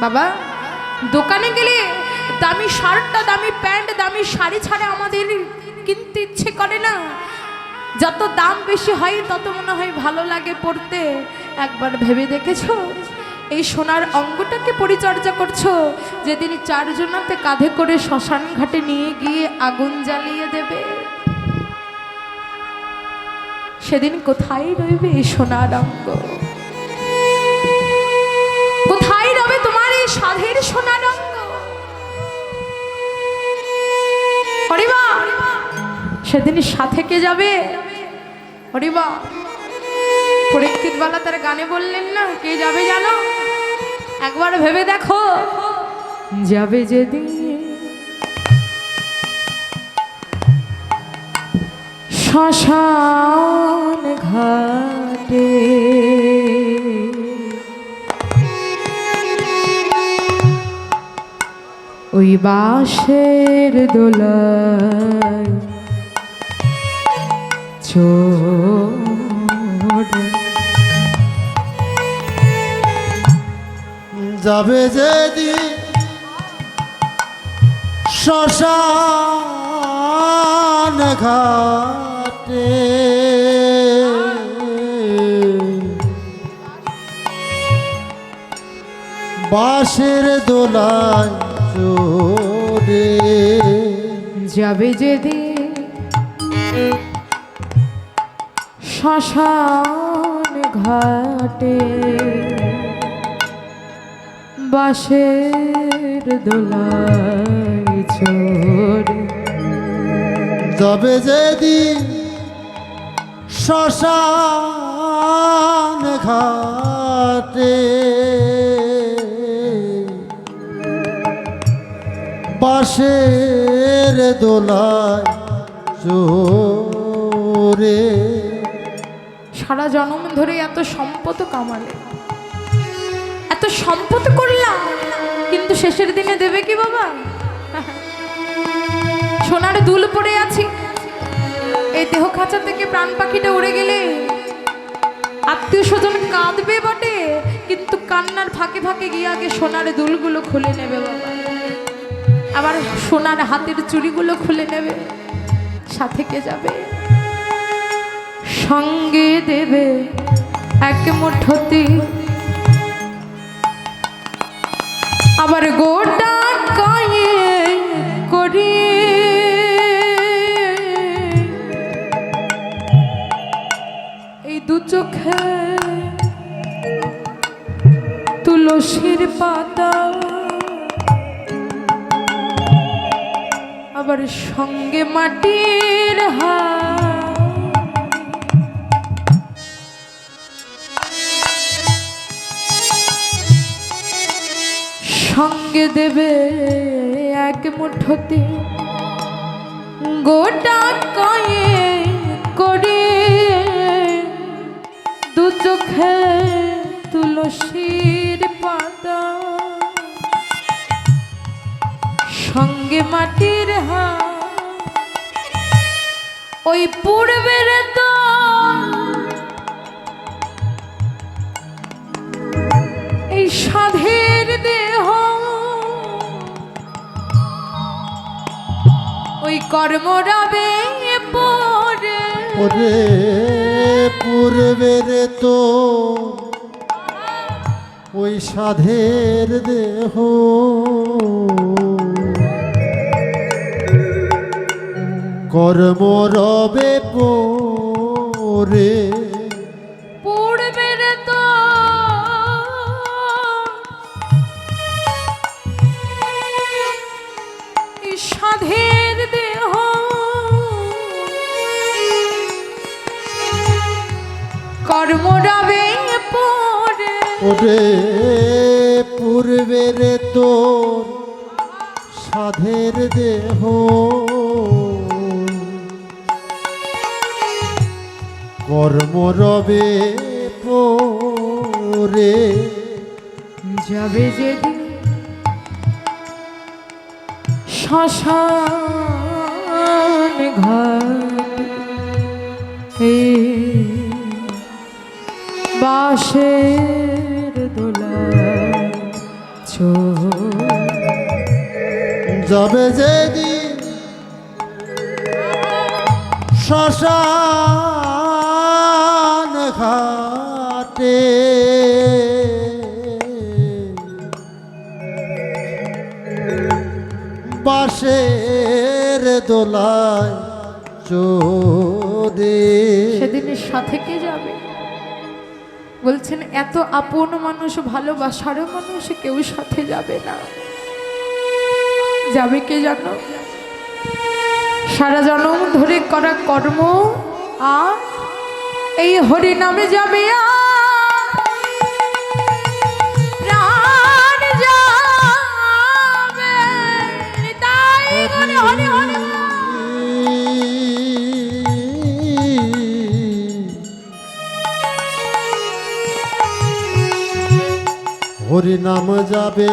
বাবা দোকানে গেলে দামি শার্টটা, দামি প্যান্ট, দামি শাড়ি ছাড়া আমাদের কিনতে ইচ্ছে করে না। যত দাম বেশি হয় তত মনে হয় ভালো লাগে পরতে। একবার ভেবে দেখেছো এই সোনার অঙ্গটাকে পরিচর্যা করছো, যেদিন চারজনাতে কাঁধে করে শ্মশান ঘাটে নিয়ে গিয়ে আগুন জ্বালিয়ে দেবে, সেদিন কোথায় রইবে এই সোনার অঙ্গ? কোথায় রবে তোমার এই সাধের সোনার অঙ্গ? হরিবা সেদিন সাথে কে যাবে? হরিবা পরীক্ষিত বালা তার গানে বললেন না, কে যাবে জানো? একবার ভেবে দেখো, যাবে যেদিন শ্মশান ঘাটে, ওই বাঁশের দোলায় চড়ে যাবে যেদিন শ্মশান ঘাটে, বাঁশের দোলায় চড়ে, যাবে যেদিন শ্মশান ঘাটে, বাঁশের দোলায় চড়ে, যাবে যেদিন শ্মশান ঘাটে, বাঁশের দোলায় চড়ে। সারা জন্ম ধরে এত সম্পদ কামালে, এত সম্পদ করলাম, কিন্তু শেষের দিনে দেবে কি বাবা? সোনার দুল পড়ে আছি, এই দেহ খাঁচা থেকে প্রাণ পাখিটা উড়ে গেলে আত্মীয় স্বজন কাঁদবে বটে, কিন্তু কান্নার ফাঁকে ফাঁকে গিয়ে আগে সোনার দুলগুলো খুলে নেবে বাবা, আবার সোনার হাতের চুড়িগুলো খুলে নেবে। সাথে কে যাবে? সঙ্গে দেবে এক মুঠোতে আবার গোটা গায়ে করি, এই দু চোখে তুলসীর পাতা, আবার সঙ্গে মাটির হাড়, সঙ্গে দেবে এক মুঠোতে গোটা গায়ে করে, দু চোখে তুলসীর পাতা, সঙ্গে মাটির হাড়, ওই পূর্বের তো এই সাধের দেহ, ওই কর্মরাবে পড়ে ওরে পূর্বের তো ওই সাধের দেহ, কর্ম রবে পরে, পূর্বের তো এই সাধের দেহ, কর্মরাবে পড়ে, ওরে পূর্বের তোর সাধের দেহ, কর্ম রবে পরে, যাবে যেদিন শ্মশান ঘাটে, বাঁশের দোলায় যাবে যেদিন শ্মশান ঘাটে বাঁশের দোলায় চোরে সেদিনের সাথে কে যাবে? বলছেন এত আপন মানুষ, ভালোবাসার মানুষ, কেউ সাথে যাবে না। যাবে কে জানো? সারা জনম ধরে করা কর্ম আর এই হরি নামে যাবে প্রাণ যাবে। তাই হরি হরি হরি হরি নাম যাবে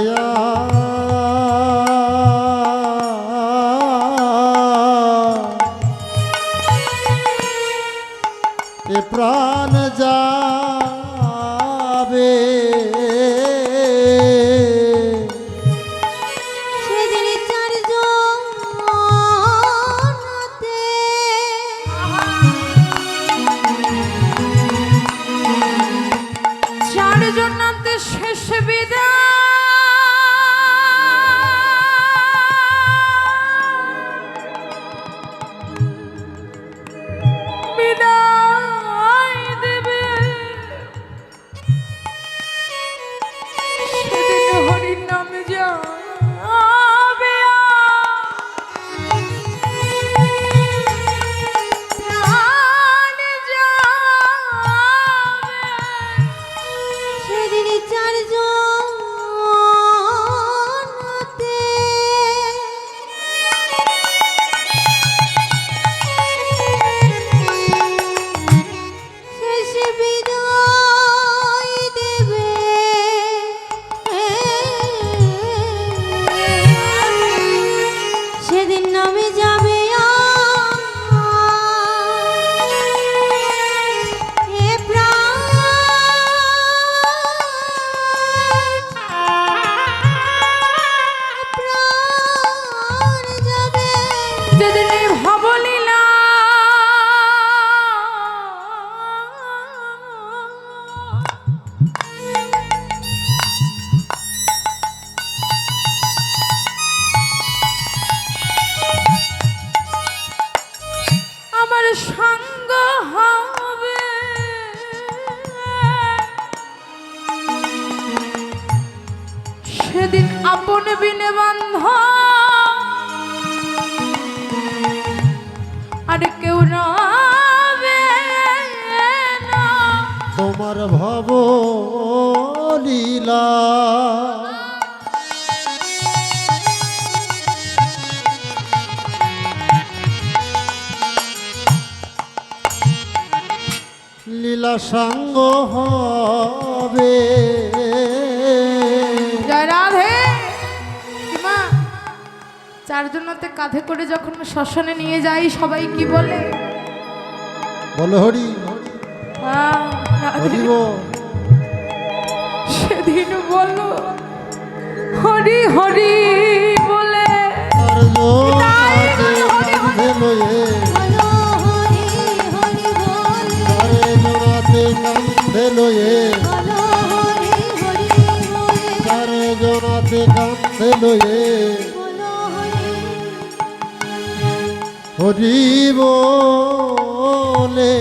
এ প্রাণ যাবে সেদিন চারজনতে চারজনাতে শেষ বিদায়। বিদায় দেবে সেদিন হরির নামে যাবে প্রাণ যাবে। সেদিন চারজনতে শেষ বিদায় দেবে সেদিন নামে যাবে এ প্রাণ যাবে যেদিন এই ভবলীলা আমার সঙ্গ হবে সেদিন আপন বিনে বান্ধ আর কেউ রবে না। তোমার ভব লীলা লীলা সঙ্গ হবে জয় রাধে। মা চারজনতে কাঁধে করে যখন শ্মশানে নিয়ে যাই সবাই কি বলে? বলো হরি রাধে। হরি বল। সেদিন বলো হরি হরি বলে কাঁধে লয়ে বলো হরি হরি বলে জোড়াতে কাঁধে লয়ে বলো হরি হরি বলে জোড়াতে কাঁধে লয়ে বলো হরি হরি বলে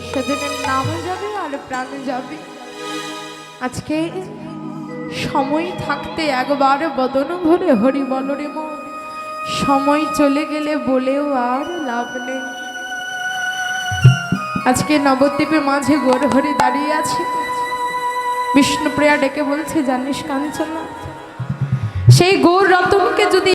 সেদিনের নামে যাবে আর প্রাণে যাবে। আজকে সময় থাকতে একবার বদন ভরে হরি বল রে মন। সময় চলে গেলে বলেও আর লাভ নেই। আজকে নবদ্বীপের মাঝে গৌর হরি দাঁড়িয়ে আছে। বিষ্ণুপ্রিয়া ডেকে বলছে, জানিস কাঞ্চনা, সেই গৌর রতনকে যদি